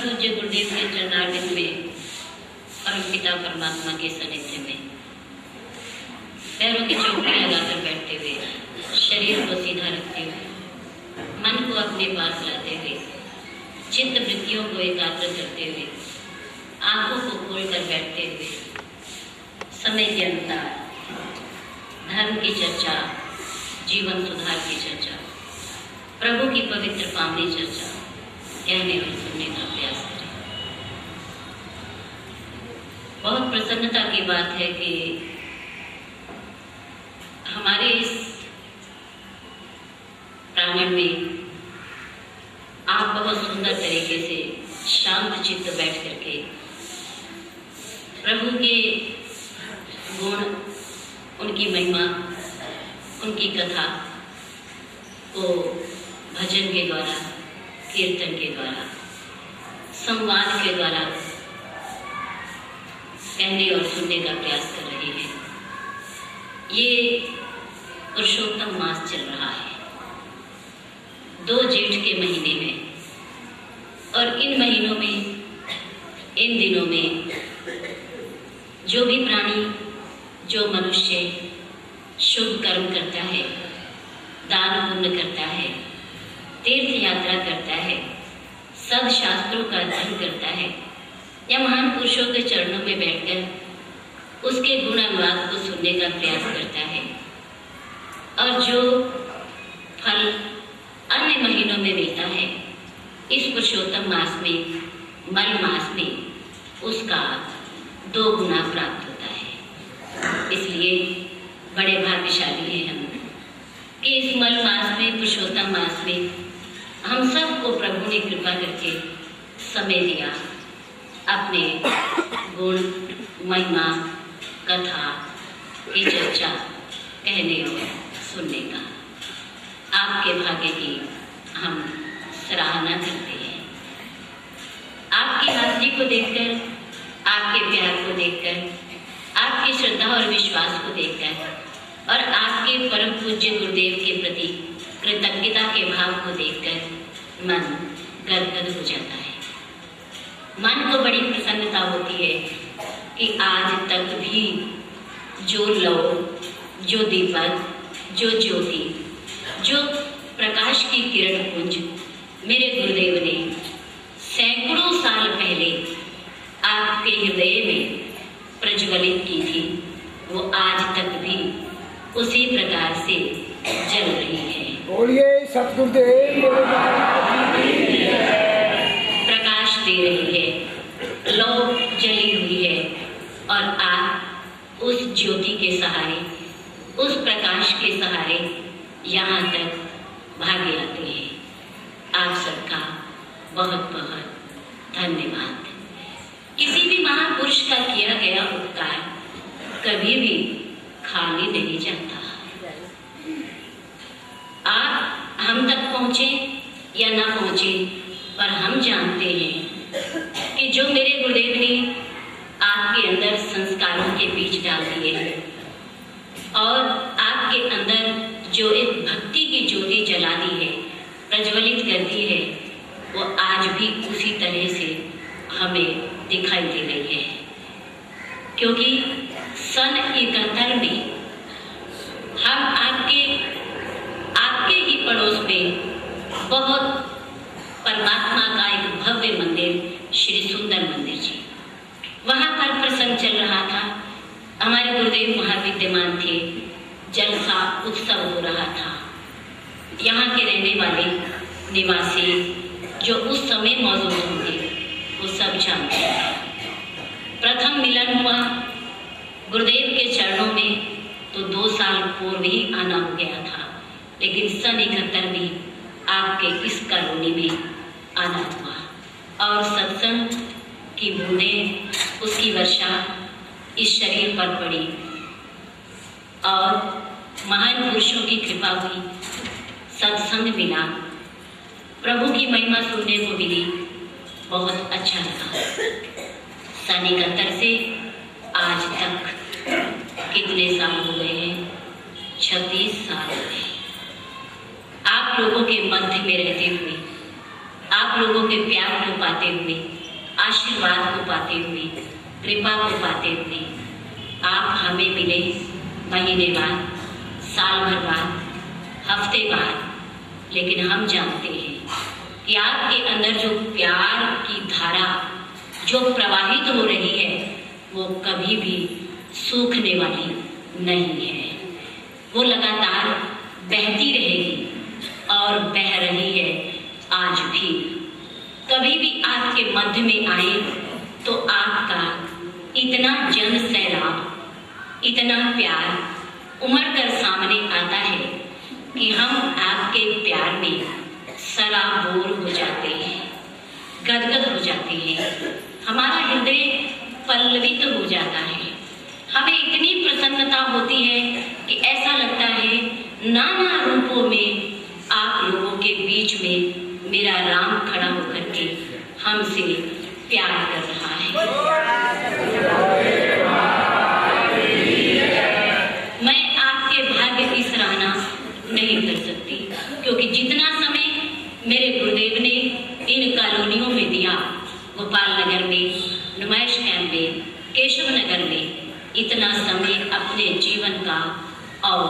पूज्य गुरुदेव के चरणारविंद में परम पिता परमात्मा के सानिध्य में पैरों की चौकड़ी लगाकर बैठते हुए, शरीर को सीधा रखते हुए, मन को अपने पास लाते हुए, चित्त वृत्तियों को एकाग्र करते हुए, आंखों को खोलकर बैठते हुए, समय के अनुसार धर्म की चर्चा, जीवन सुधार की चर्चा, प्रभु की पवित्र पावनी चर्चा कहने और सुनने का प्रयास करें। बहुत प्रसन्नता की बात है कि हमारे इस प्रांगण में आप बहुत सुंदर तरीके से शांत चित्त बैठ करके प्रभु के गुण, उनकी महिमा, उनकी कथा को भजन के द्वारा, कीर्तन के द्वारा, संवाद के द्वारा कहने और सुनने का प्रयास कर रहे हैं। ये पुरुषोत्तम मास चल रहा है 2 जेठ के महीने में, और इन महीनों में, इन दिनों में जो भी प्राणी, जो मनुष्य शुभ कर्म करता है, दान पुण्य करता है, तीर्थ यात्रा करता है, सदशास्त्रों का अध्ययन करता है, या महान पुरुषों के चरणों में बैठकर उसके गुण अनुवाद को सुनने का प्रयास करता है, और जो फल अन्य महीनों में मिलता है, इस पुरुषोत्तम मास में, मल मास में उसका 2 गुना प्राप्त होता है। इसलिए बड़े भाग्यशाली हैं हम कि इस मल मास में, पुरुषोत्तम मास में हम सबको प्रभु ने कृपा करके समय दिया अपने गुण, महिमा, कथा की चर्चा कहने और सुनने का। आपके भाग्य की हम सराहना करते हैं। आपकी हाजिरी को देखकर, आपके प्यार को देखकर, आपकी श्रद्धा और विश्वास को देखकर और आपके परम पूज्य गुरुदेव के प्रति कृतज्ञता के भाव को देखकर मन गदगद हो जाता है। मन को बड़ी प्रसन्नता होती है कि आज तक भी जो लौ, जो दीपक, जो ज्योति, जो प्रकाश की किरण पुंज मेरे गुरुदेव ने सैकड़ों साल पहले आपके हृदय में प्रज्वलित की थी, वो आज तक भी उसी प्रकार से जल रही है। बोलिए सतगुरुदेव प्रकाश दे रही है, लौ जली हुई है, और आप उस ज्योति के सहारे, उस प्रकाश के सहारे यहाँ तक भागे आते हैं। आप सबका बहुत बहुत धन्यवाद। किसी भी महापुरुष का किया गया उपकार कभी भी खाली नहीं जाता। आप हम तक पहुँचे या ना पहुँचे, पर हम जानते हैं कि जो मेरे गुरुदेव ने आपके अंदर संस्कारों के बीज डाल दिए हैं और आपके अंदर जो एक भक्ति की ज्योति जला दी है, प्रज्वलित कर दी है, वो आज भी उसी तरह से हमें दिखाई दे रही है। क्योंकि सन 71 में हम आपके ही पड़ोस में बहुत परमात्मा का एक भव्य मंदिर, श्री सुंदर मंदिर जी, वहाँ पर प्रसंग चल रहा था। हमारे गुरुदेव वहाँ विद्यमान थे, जलसा उत्सव हो रहा था। यहाँ के रहने वाले निवासी जो उस समय मौजूद होंगे वो सब जानते हैं। प्रथम मिलन हुआ गुरुदेव के चरणों में तो 2 साल पूर्व ही आना हो गया था, लेकिन सन 71 में आपके इस कॉलोनी में आना हुआ और सत्संग की बूंदें, उसकी वर्षा इस शरीर पर पड़ी और महान पुरुषों की कृपा हुई, सत्संग मिला, प्रभु की महिमा सुनने को मिली, बहुत अच्छा लगा। सन 71 से आज तक कितने साल हो गए हैं? 36 साल हो गए। आप लोगों के मध्य में रहते हुए, आप लोगों के प्यार को पाते हुए आशीर्वाद को पाते हुए, कृपा को पाते हुए आप हमें मिले महीने बाद, साल भर बाद, हफ्ते बाद, लेकिन हम जानते हैं कि आपके अंदर जो प्यार की धारा जो प्रवाहित हो रही है वो कभी भी सूखने वाली नहीं है। वो लगातार बहती रहेगी और बह रही है आज भी। कभी भी आपके मध्य में आए तो आपका इतना जन सैलाब, इतना प्यार उमड़ कर सामने आता है कि हम आपके प्यार में सराबोर हो जाते हैं, गदगद हो जाते हैं, हमारा हृदय पल्लवित हो जाता है। हमें इतनी प्रसन्नता होती है कि ऐसा लगता है नाना रूपों में आप लोगों के बीच में मेरा राम खड़ा होकर के हमसे प्यार कर रहा है। मैं आपके भाग्य की सराहना नहीं कर सकती, क्योंकि जितना समय मेरे गुरुदेव ने इन कॉलोनियों में दिया, गोपाल नगर में, नुमाइश कैंप में, केशव नगर में, इतना समय अपने जीवन का और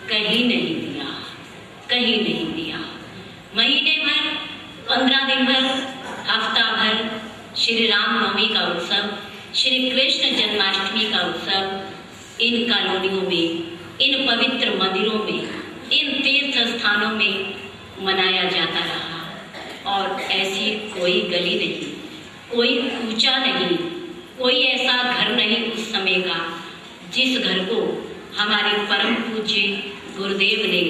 कहीं नहीं दिया, कहीं नहीं दिया। महीने भर, 15 दिन भर, हफ्ता भर श्री राम नवमी का उत्सव, श्री कृष्ण जन्माष्टमी का उत्सव इन कॉलोनियों में, इन पवित्र मंदिरों में, इन तीर्थ स्थानों में मनाया जाता रहा। और ऐसी कोई गली नहीं, कोई कूचा नहीं, कोई ऐसा घर नहीं उस समय का जिस घर को हमारे परम पूज्य गुरुदेव ने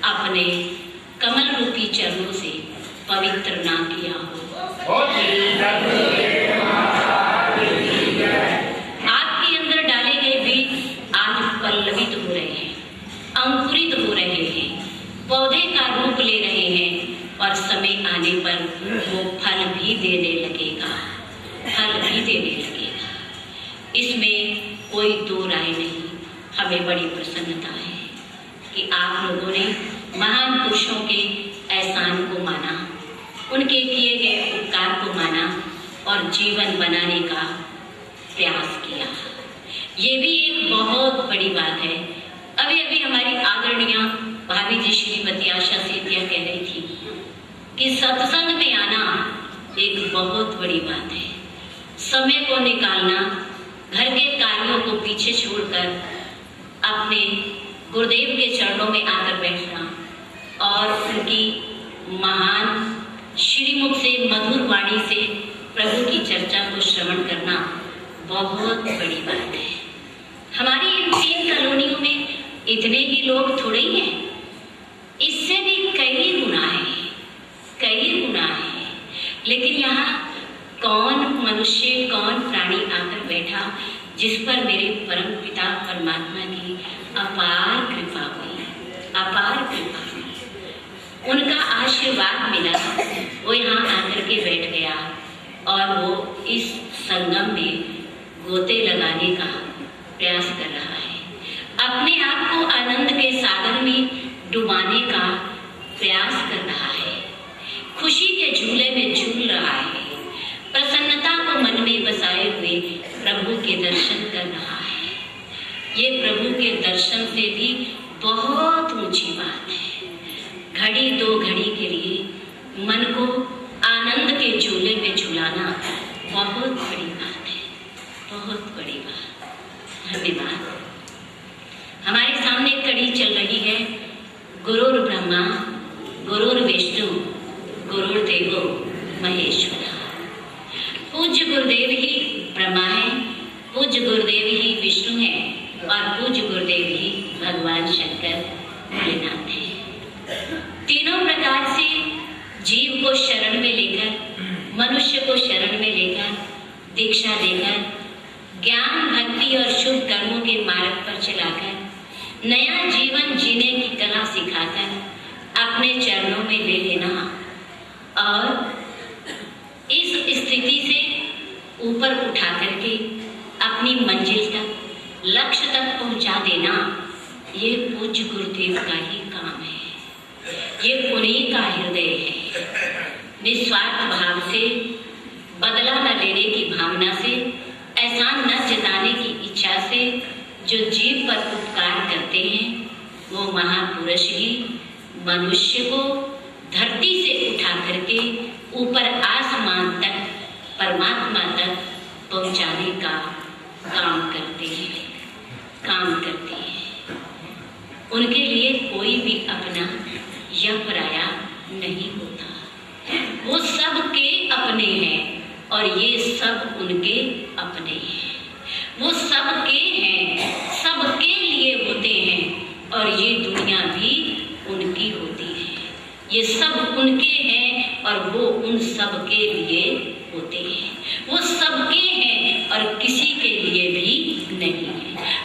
अपने कमल रूपी चरणों से पवित्र ना किया हो। आपके अंदर डाले गए बीज आज पल्लवित हो रहे हैं, अंकुरित हो रहे हैं, पौधे का रूप ले रहे हैं और समय आने पर वो फल भी देने लगेगा, फल भी देने लगेगा। इसमें कोई दो राय नहीं। हमें बड़ी प्रसन्नता है कि आप लोगों ने महान पुरुषों के एहसान को माना, उनके किए गए उपकार को माना और जीवन बनाने का प्रयास किया। ये भी एक बहुत बड़ी बात है। अभी अभी हमारी आदरणीय भाभी जी श्रीमती आशा सेठिया कह रही थी कि सत्संग में आना एक बहुत बड़ी बात है। समय को निकालना, घर के कार्यों को पीछे छोड़कर अपने गुरुदेव के चरणों में आकर बैठना और उनकी महान श्रीमुख से मधुर वाणी से प्रभु की चर्चा को श्रवण करना बहुत बड़ी बात है। हमारी इन 3 कॉलोनियों में इतने ही लोग थोड़े ही हैं, इससे भी कई गुना है, कई गुना है। लेकिन यहाँ कौन मनुष्य, कौन प्राणी आकर बैठा जिस पर मेरे परम पिता परमात्मा की अपार कृपा हुई, अपार कृपा हुई। उनका आशीर्वाद मिला, वो यहाँ आकर के बैठ गया और वो इस संगम में गोते लगाने का प्रयास कर रहा है, अपने आप को आनंद के सागर में डुबाने का प्रयास कर रहा है, खुशी के झूले में झूल रहा है, प्रसन्नता को मन में बसाए हुए प्रभु के दर्शन कर रहा है। ये प्रभु के दर्शन से भी बहुत ऊंची बात है। घड़ी दो घड़ी के लिए मन को आनंद के झूले में झुलाना बहुत बड़ी बात है, बहुत बड़ी बात। धन्यवाद। हमारे सामने कड़ी चल रही है गुरुर् ब्रह्मा गुरुर् विष्णु गुरुर्देवो महेश्वरा। पूज्य गुरुदेव ही ब्रह्मा है, पूज्य गुरुदेव ही विष्णु है और पूज्य गुरुदेव ही भगवान शंकर भोलेनाथ है। तीनों प्रकार से जीव को शरण में लेकर, मनुष्य को शरण में लेकर, दीक्षा देकर, ज्ञान भक्ति और शुभ कर्मों के मार्ग पर चलाकर, नया जीवन जीने की कला सिखाकर अपने चरणों में ले लेना और इस स्थिति से ऊपर उठा करके अपनी मंजिल तक, लक्ष्य तक पहुंचा देना, ये पूज्य गुरुदेव का ही काम है, ये उन्हीं का हृदय है। निस्वार्थ भाव से बदला न लेने की भावना से, एहसान न जताने की इच्छा से जो जीव पर उपकार करते हैं, वो महापुरुष ही मनुष्य को धरती से उठा करके ऊपर आसमान तक, परमात्मा तक पहुंचाने का काम करते हैं। उनके लिए कोई भी अपना या पराया नहीं होता। वो सबके अपने हैं और ये सब उनके अपने हैं। वो सबके हैं, सबके लिए होते हैं और ये दुनिया भी उनकी होती है। ये सब उनके हैं और वो उन सब के लिए होते हैं। वो सबके हैं और किसी के लिए भी नहीं है।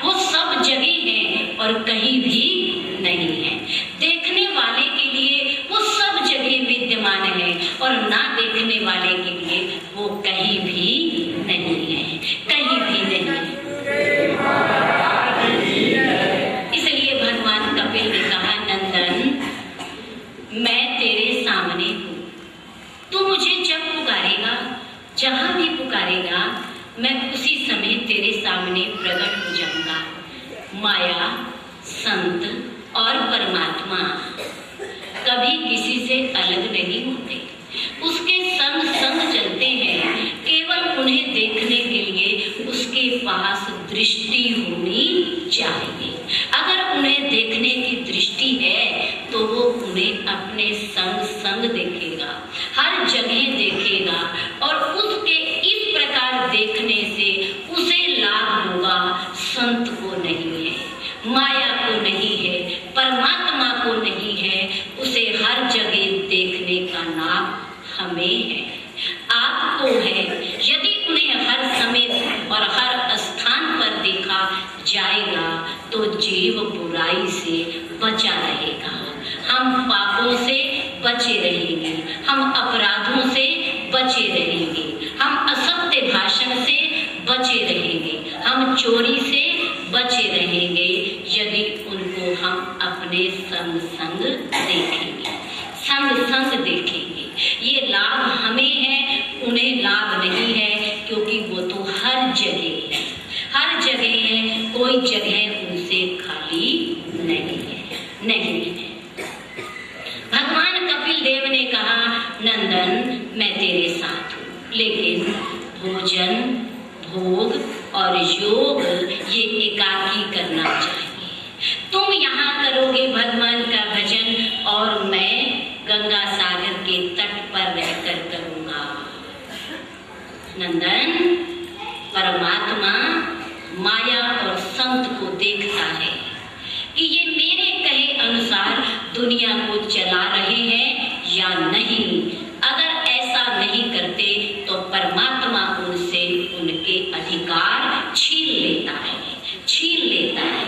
वो सब जगह हैं और कहीं भी नहीं है। देखने वाले के लिए वो सब जगह विद्यमान है और ना देखने वाले के लिए वो कहीं भी नहीं है, कहीं भी नहीं। इसलिए भगवान कपिल ने कहा, नंदन मैं तेरे सामने हूँ, तू मुझे जब पुकारेगा, जहाँ भी पुकारेगा, मैं उसी समय तेरे सामने प्रकट हो जाऊंगा। माया, संत और परमात्मा कभी किसी से अलग नहीं होते, उसके संग संग चलते हैं। केवल उन्हें देखने के लिए उसके पास दृष्टि होनी चाहिए। अगर उन्हें देखने की दृष्टि है तो वो उन्हें अपने संग संग देखेगा, हर जगह देखेगा और उसके इस प्रकार देखने से उसे लाभ होगा। संत को नहीं है, माया को नहीं है, परमात्मा को नहीं है, उसे हर जगह देखने का लाभ हमें है, आपको है। यदि उन्हें हर समय और हर स्थान पर देखा जाएगा तो जीव बुराई से बचा रहेगा। हम पापों से बचे रहेंगे, हम अपराधों से बचे रहेंगे, हम असत्य भाषण से बचे रहेंगे, हम चोरी से बचे रहेंगे यदि उनको हम अपने संग संग देखेंगे, संग संग देखेंगे। ये लाभ हमें है, उन्हें लाभ नहीं है, क्योंकि वो तो हर जगह है, हर जगह है, कोई जगह उनसे खाली नहीं है, नहीं है। भगवान कपिल देव ने कहा, नंदन मैं तेरे साथ हूँ, लेकिन भोजन, भोग और योग ये एकाकी करना चाहिए। तुम यहाँ करोगे भगवान का भजन और मैं गंगा सागर के तट पर रहकर करूँगा। नंदन, परमात्मा माया और संत को देखता है कि ये मेरे कहे अनुसार दुनिया को चला रहे हैं या नहीं। अगर ऐसा नहीं करते तो परमात्मा उनसे उनके अधिकार छीन लेता है, छीन लेता है,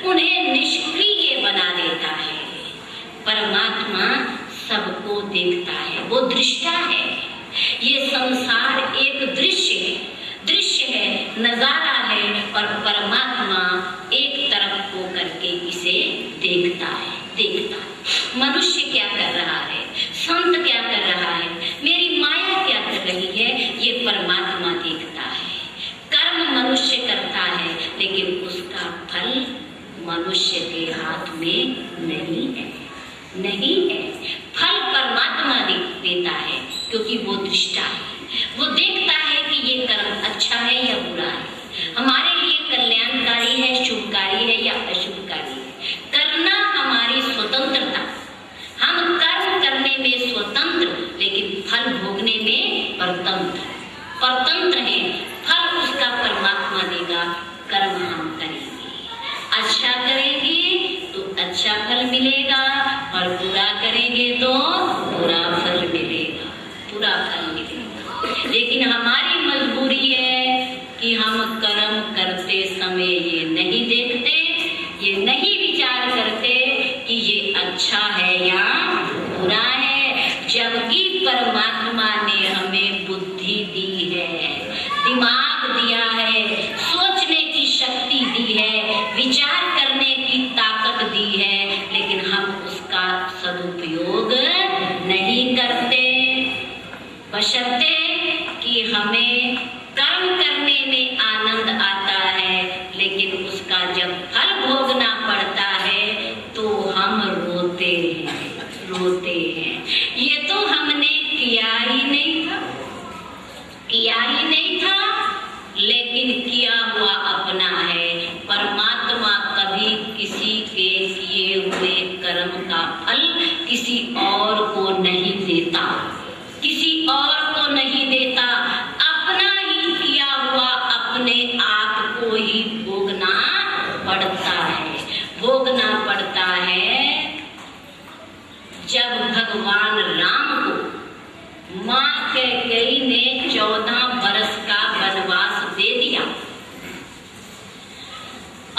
उन्हें निष्क्रिय बना देता है। परमात्मा सबको देखता है, वो दृष्टा है। ये संसार एक दृश्य है, दृश्य है, नजारा है और परमात्मा एक तरफ को करके इसे देखता है, देखता है। मनुष्य क्या कर रहा है, संत क्या कर रहा है, मेरी माया क्या कर रही है, ये परमात्मा देखता है। कर्म मनुष्य करता है लेकिन उसका फल मनुष्य के हाथ में नहीं है, नहीं है। फल परमात्मा देता है क्योंकि वो दृष्टा है, वो देखता है कि ये कर्म अच्छा है या बुरा है, हमारे लिए कल्याणकारी है, शुभकारी है या अशुभकारी है। करना हमारी स्वतंत्रता, हम कर्म करने में स्वतंत्र लेकिन फल भोगने में परतंत्र, परतंत्र है। फल उसका परमात्मा देगा, कर्म हम करेंगे। अच्छा करेंगे तो अच्छा फल मिलेगा और बुरा करेंगे कर्म करने में आनंद आता है, लेकिन उसका जब फल भोगना पड़ता है तो हम रोते हैं। ये तो हमने किया ही नहीं था, लेकिन किया हुआ अपना है। परमात्मा कभी किसी के किए हुए कर्म का फल किसी और को नहीं देता, अपना ही किया हुआ अपने आप को ही भोगना पड़ता है। जब भगवान राम को मां कैकेयी ने 14 बरस का वनवास दे दिया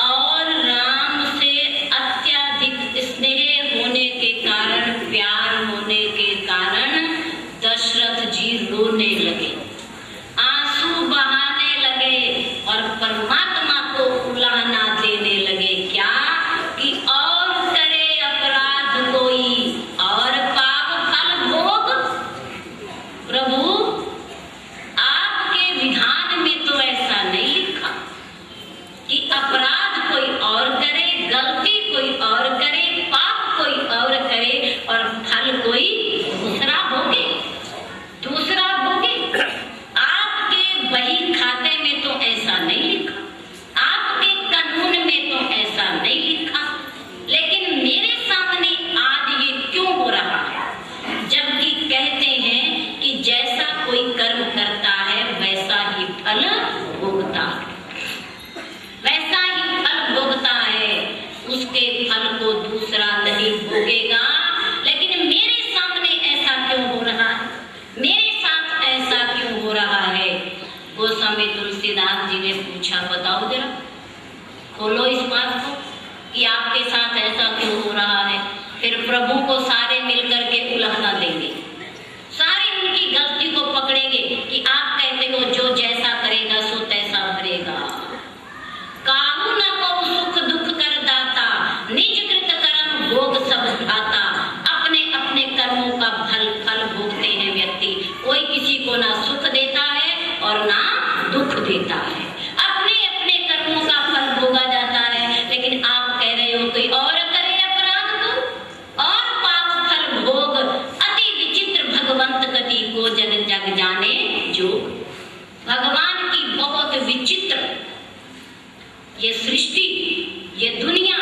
और राम से अत्यधिक स्नेह होने के कारण, प्यार होने के कारण दशरथ जी रोने लगे, आंसू बहाने लगे और परमात्मा को उलाहना देने लगे। क्या कि और करे अपराध कोई और पाप फल भोग। प्रभु, आपके विधान में तो ऐसा नहीं लिखा कि अपराध कोई और करे, गलती कोई और करे, पाप कोई और करे और फल कोई दूसरा भोगे। आपके बही खाते में तो ऐसा नहीं लिखा, आपके कानून में तो ऐसा नहीं लिखा, लेकिन मेरे सामने आज ये क्यों हो रहा है? जबकि कहते हैं कि जैसा कोई कर्म करता है वैसा ही फल भोगता है, उसके फल को दूसरा नहीं भोगेगा। लेकिन मेरे सामने ऐसा क्यों हो रहा है? मेरे साथ ऐसा क्यों हो रहा है? गोस्वामी तुलसीदास जी ने पूछा, बताओ जरा, खोलो इस बात को कि आपके साथ ऐसा क्यों हो रहा है। फिर प्रभु को सारे मिलकर के उलाहना देंगे, सारे उनकी गलती को पकड़ेंगे कि आप कहते हो जो जैसा करेगा सो तैसा भरेगा। काहू न को सुख दुख कर दाता, निज कृत कर्म भोग सब खाता। अपने अपने कर्मों का फल भोगते हैं व्यक्ति। कोई किसी को ना सुख देता है और ना दुख देता है, अपने अपने कर्मों का फल भोगा जाता है। लेकिन आप कह रहे हो कोई और करे अपराध को और पाप फल भोग। अति विचित्र भगवंत गति को जन जग जाने जो। भगवान की बहुत विचित्र ये सृष्टि, ये दुनिया,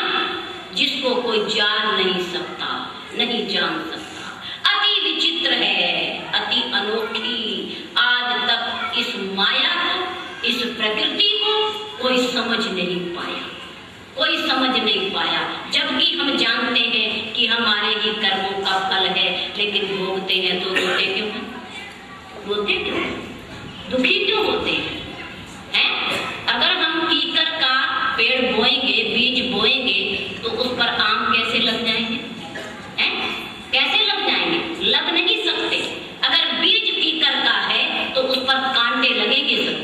जिसको कोई जान नहीं सकता, नहीं जान सकता। अति विचित्र है, अति अनोखी। आज तक इस माया को, इस प्रकृति को कोई समझ नहीं पाया, जबकि हम जानते हैं कि हमारे ही कर्मों का फल है, लेकिन भोगते हैं तो रोते क्यों हैं? दुखी क्यों होते हैं? अगर हम कीकर का पेड़ बोएंगे, बीज बोएंगे, तो उस पर आम कैसे लग जाएंगे? कैसे लग जाएंगे? लग नहीं सकते। अगर बीज कीकर का है तो उस पर कांटे लगेंगे जरूर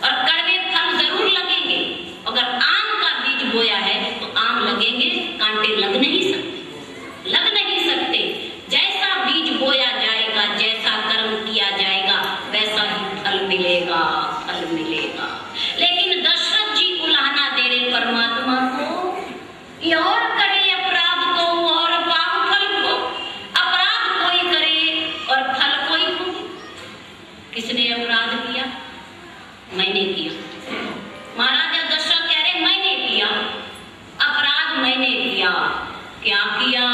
और कड़वे फल जरूर लगेंगे। अगर आम का बीज बोया है तो आम लगेंगे, कांटे लग नहीं सकते। जैसा बीज बोया जाएगा, जैसा कर्म किया जाएगा, वैसा ही फल मिलेगा। लेकिन दशरथ जी उलाहना दे रहे परमात्मा को कि और करे अपराध को और पाप फल को। अपराध कोई करे और फल कोई को। किसने अपराध किया? मैंने किया। महाराजा दशरथ कह रहे मैंने किया अपराध, मैंने किया। क्या किया?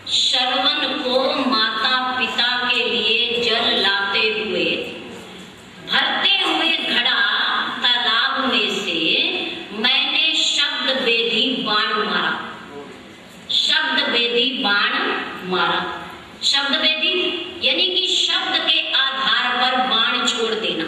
श्रवण को माता पिता के लिए जल लाते हुए, भरते हुए घड़ा तालाब में से मैंने शब्द बेधी बाण मारा। शब्द बेधी यानी कि शब्द के आधार पर बाण छोड़ देना।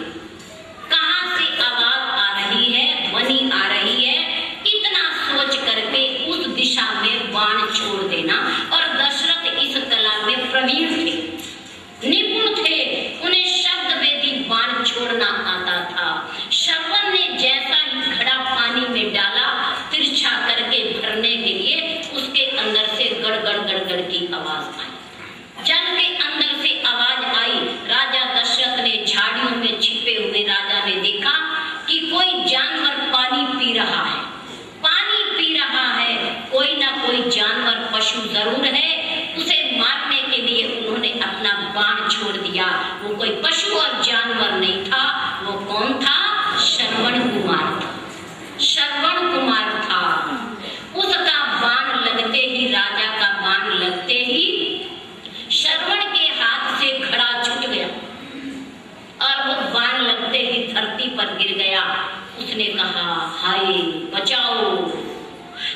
कहा, हाय बचाओ।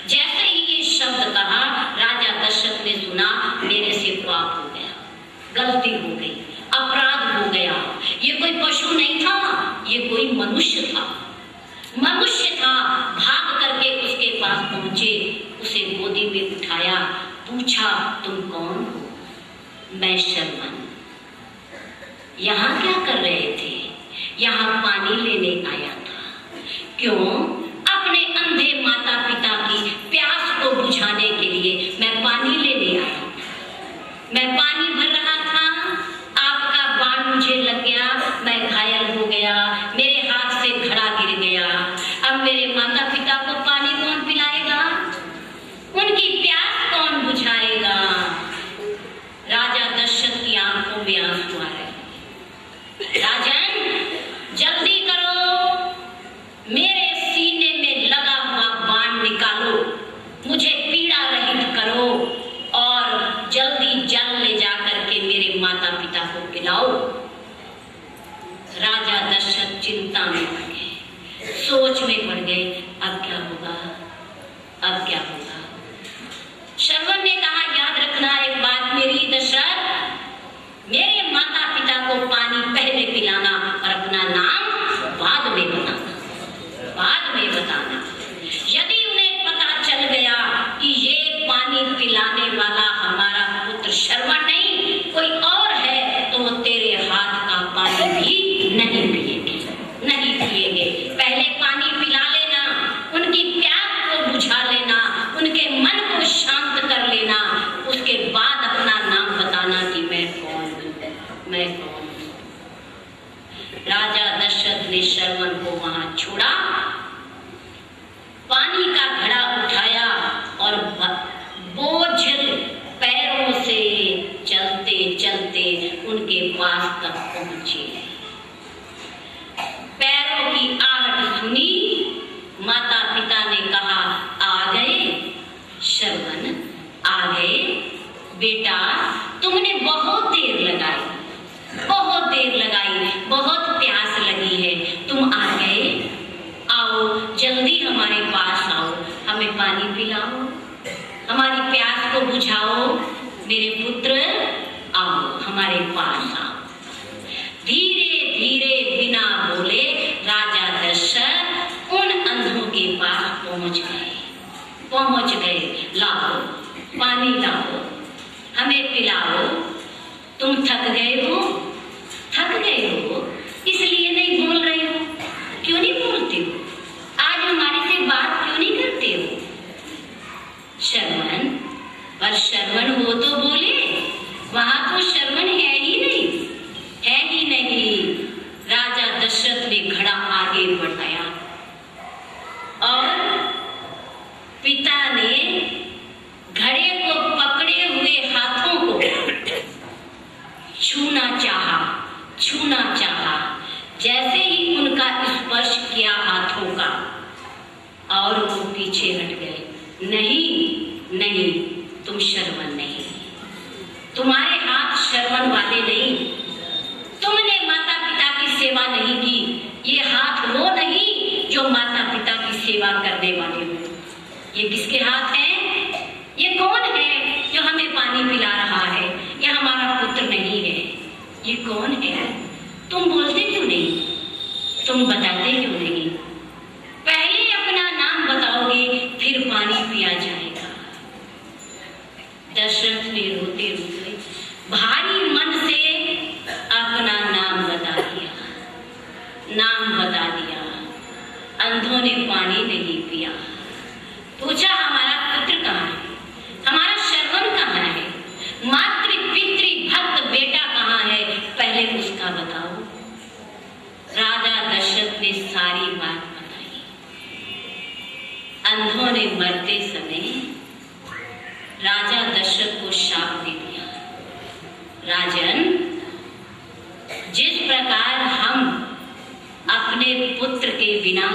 जैसे ही ये शब्द कहा, राजा दशरथ ने सुना, मेरे से पाप हो गया, गलती हो गई, अपराध हो गया। ये कोई पशु नहीं था, ये कोई मनुष्य था। मनुष्य था। भाग करके उसके पास पहुंचे, उसे गोदी में उठाया, पूछा तुम कौन हो? मैं शर्मन। यहाँ क्या कर रहे थे? यहाँ पानी लेने आया था। क्यों? अपने अंधे माता पिता की प्यास को बुझाने के लिए मैं पानी लेने आया था। मैं पानी भर रहा था, आपका बाण मुझे लग गया, मैं घायल हो गया, मेरे हाथ से घड़ा गिर गया। अब मेरे माता पिता को पानी कौन पिलाएगा? उनकी प्यास कौन बुझाएगा? राजा दशरथ की आंखों में आंसू आ रहे। राजन जल्दी करो, मेरे सीने में लगा हुआ बाण निकालो, मुझे पीड़ा रहित करो और जल्दी जल ले जाकर के मेरे माता पिता को पिलाओ। राजा दशरथ चिंता में पड़ गए, सोच में पड़ गए, अब क्या होगा, अब क्या होगा। श्रवण ने कहा, याद रखना एक बात मेरी दशरथ, मेरे माता पिता को पानी पहले पिलाना और अपना नाम बाद में बताना, बाद में बताना। यदि उन्हें पता चल गया कि ये पानी पिलाने वाला हमारा पुत्र श्रवण नहीं कोई और है, तो वो तेरे हाथ का पानी भी नहीं पिएंगे, नहीं पिएंगे। पहले पानी पिला लेना, उनकी प्यास को बुझा लेना, उनके मन को शांत कर लेना, उसके बाद अपना नाम बताना कि मैं कौन हूँ, मैं कौन हूँ। राजा दशरथ ने श्रवण को वहां छोड़ा, पानी का घड़ा उठाया और बोझल पैरों से चलते चलते उनके पास तक पहुंचे। पैरों की आहट सुनी, माता पिता ने कहा, आ गए श्रवण, आ गए बेटा, तुमने बहुत देर लगाई, बहुत देर लगाई, बहुत प्यास लगी है, तुम आ गए। आओ जल्दी हमारे पास आओ, हमें पानी पिलाओ, हमारी प्यास को बुझाओ। मेरे पुत्र आओ, हमारे पास आओ। धीरे धीरे बिना बोले राजा दशरथ उन अंधों के पास पहुंच गए, पहुंच गए। लाओ पानी, लाओ, हमें पिलाओ। तुम थक गए हो, थक गए हो, इसलिए नहीं बोल रहे हो। क्यों नहीं बोलते हो? आज हमारे से बात क्यों नहीं करते हो? श्रवण, पर श्रवण हो तो बोले, वहां तो श्रवण है ही नहीं, है ही नहीं। राजा दशरथ ने घड़ा आगे बढ़ाया और पिता ने घड़े को पकड़े हुए हाथों को छूना चाहा, छूना चाहा। जैसे ही उनका स्पर्श किया हाथों का, और वो पीछे हट गए। नहीं नहीं, तुम श्रवण नहीं, तुम्हारे हाथ श्रवण वाले नहीं, तुमने माता पिता की सेवा नहीं की। ये हाथ वो नहीं जो माता पिता की सेवा करने वाले हो। ये किसके हाथ हैं? ये कौन है जो हमें पानी पिला रहा है? ये हमारा पुत्र नहीं है। ये कौन है? तुम बोलते क्यों नहीं? तुम बताते क्यों नहीं? पहले अपना नाम बताओगे, फिर पानी पिया जाएगा। दशरथ ने रोते रोते भारी मन से अपना नाम बता दिया, नाम बता दिया। अंधों ने पानी नहीं पिया। पूछा, हमारा पुत्र कहाँ है? हमारा श्रवण कहाँ है? मातृ पितृ भक्त बेटा कहाँ है? पहले उसका बताओ। राजा दशरथ ने सारी बात बताई। अंधों ने मरते समय राजा दशरथ को शाप दे दिया, राजन, जिस प्रकार हम अपने पुत्र के बिना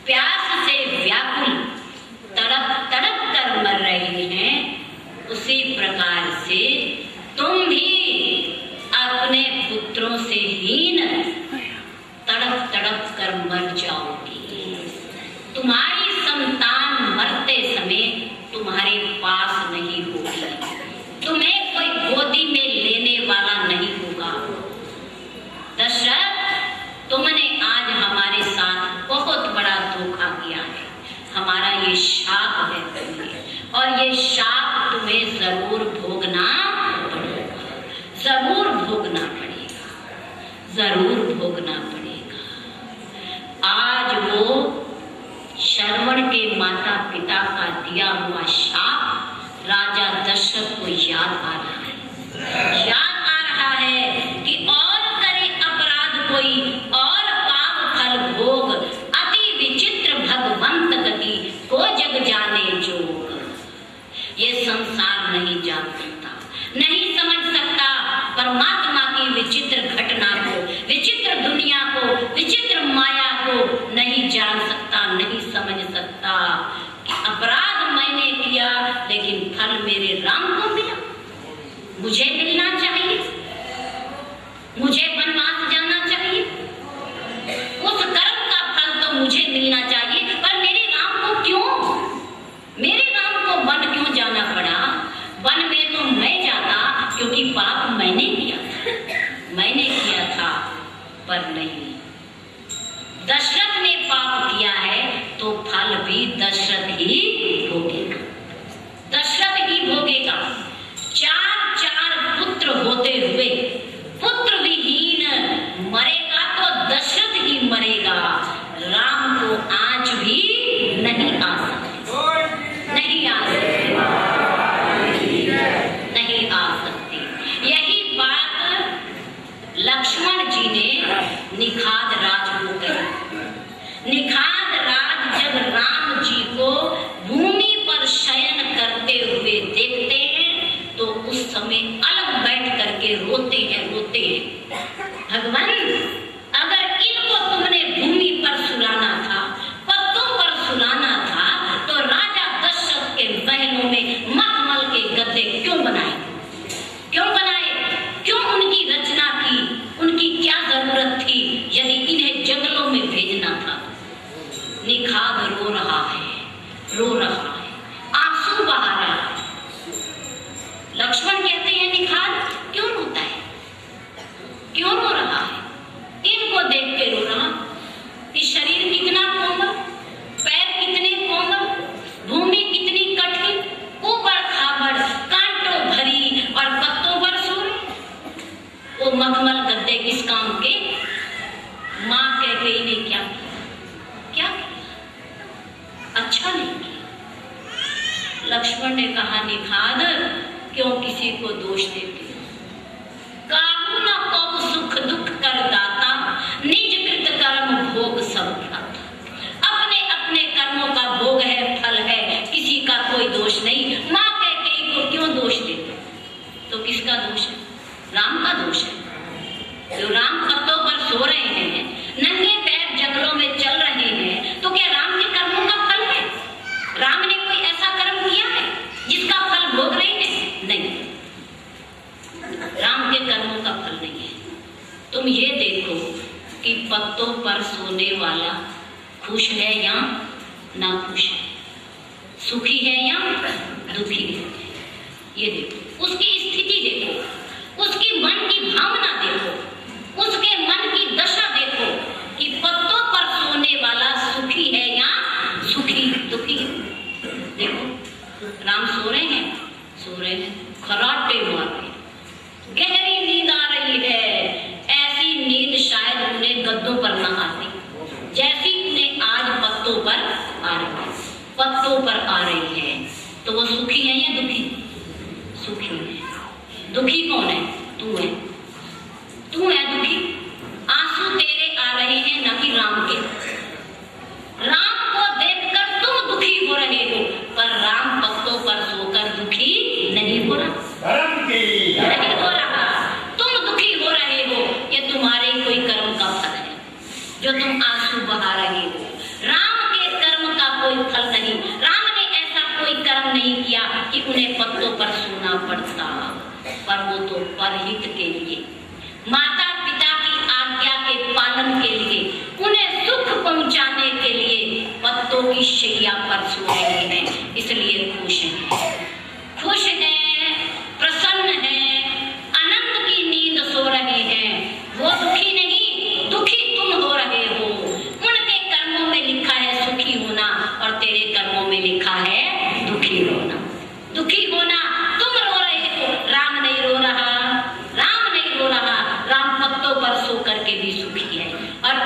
प्यास से व्याकुल तड़प तड़प कर मर रहे हैं, उसी प्रकार से तुम भी अपने पुत्रों से हीन तड़प तड़प कर मर जाओगे। भोग, अति विचित्र भगवंत गति, को जग जाने जोग। ये संसार नहीं जान सकता, नहीं समझ सकता परमात्मा की विचित्र घटना को, विचित्र दुनिया को, विचित्र माया को नहीं जान सकता, नहीं समझ सकता कि अपराध मैंने किया लेकिन फल मेरे राम को मिला। मुझे मिलना चाहिए, मुझे वनवास जाना चाहिए, उस कर्म का फल तो मुझे मिलना चाहिए, पर मेरे राम को क्यों, मेरे राम को वन क्यों जाना पड़ा? वन में तो मैं जाता क्योंकि पाप मैंने किया था, पर नहीं। दशरथ ने पाप किया है तो फल भी दशरथ ही भोगेगा, दशरथ ही भोगेगा। चार पुत्र होते हुए पुत्र विहीन मरेगा तो दशरथ ही मरेगा। राम को आज भी नहीं आ सकती, नहीं आ सकती, नहीं आ सकती। यही बात लक्ष्मण जी ने निखाद राज को कही। निखाद राज जब राम जी को भूमि पर शयन करते हुए देखते हैं तो उस समय अलग बैठ करके रोते हैं। भगवान, अगर इनको तुमने भूमि पर सुलाना था, पत्तों पर सुलाना था, तो राजा दशरथ के महलों में मखमल के गद्दे क्यों बनाए? क्यों बनाए? क्यों उनकी रचना की? उनकी क्या जरूरत थी यदि इन्हें जंगलों में भेजना था? निखाद रो रहा है, आंसू बहा रहा है। लक्ष्मण कहते हैं निखाद क्यों रोता है, क्यों रो रहा है? इनको देख के रो रहा। कि शरीर कितना कोमल, पैर कितने कोमल, भूमि कितनी कठिन, ऊबड़ खाबड़, कांटों भरी और पत्तों पर सो रहे। वो मखमल गद्दे किस काम के? माँ कह के इन्हें क्या किया? अच्छा नहीं किया। लक्ष्मण ने कहा निखाद क्यों किसी को दोष देते? काहू न कौ सुख दुख कर दाता, निज कृत कर्म भोग सब भ्राता। अपने अपने कर्मों का भोग है, फल है, किसी का कोई दोष नहीं। माँ कह के को क्यों दोष देते? तो किसका दोष है? राम का दोष है। जो राम पत्तों पर सो रहे हैं, नंगे पैर जंगलों में चल रहे हैं, तो क्या राम के कर्मों का फल है? राम ने कोई ऐसा कर्म किया है जिसका फल भोग रहे हैं? नहीं, राम के कर्मों का फल नहीं है। तुम ये देखो कि पत्तों पर सोने वाला खुश है या ना खुश है, सुखी है या दुखी है। ये देखो, उसकी स्थिति देखो, उसकी मन की भावना देखो, उसके मन की दशा देखो कि पत्तों पर सोने वाला सुखी है या सुखी दुखी। देखो, राम सो रहे हैं, खराटे मार रहे, गहरी नींद आ रही है। ऐसी नींद शायद उन्हें गद्दों पर न आती जैसी उन्हें आज पत्तों पर आ रही है। पत्तों पर आ रही है तो वो सुखी है या दुखी? सुखी है। दुखी कौन है? तू है, तू है दुखी। आंसू तेरे आ रहे हैं न कि राम के। राम को देखकर तुम दुखी हो रहे हो, पर राम पत्तों पर सोकर दुखी नहीं हो रहा, नहीं हो रहा। तुम दुखी हो रहे हो, ये तुम्हारे कोई कर्म का फल है जो तुम आंसू बहा रहे हो। राम के कर्म का कोई फल नहीं। राम ने ऐसा कोई कर्म नहीं किया कि उन्हें पत्तों पर सोना पड़ता, पर वो तो परहित के लिए, माता पिता की आज्ञा के पालन के लिए, उन्हें सुख पहुंचाने के लिए पत्तों की शैया पर सो रहे हैं। इसलिए खुश हैं, खुश हैं, प्रसन्न हैं, आनंद की नींद सो रहे हैं। वो दुखी नहीं, दुखी तुम हो रहे हो। उनके कर्मों में लिखा है सुखी होना और तेरे कर्मों में लिखा है दुखी होना। दुखी होना तुम रो रहे हो, राम नहीं रो रहा, राम नहीं रो रहा। राम पत्तों पर सो करके भी सुखी है और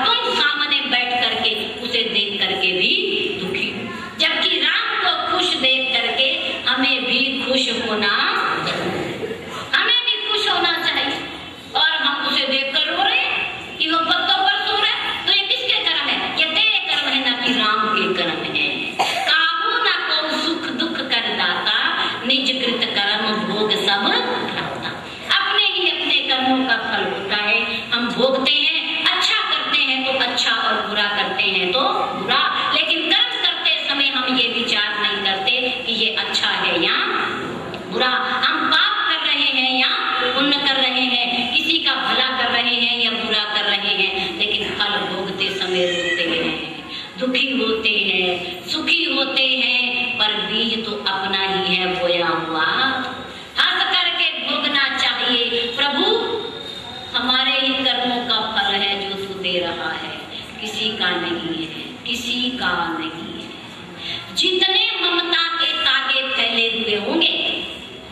रहा है, किसी का नहीं है, किसी का नहीं है। जितने ममता के तागे फैले हुए होंगे,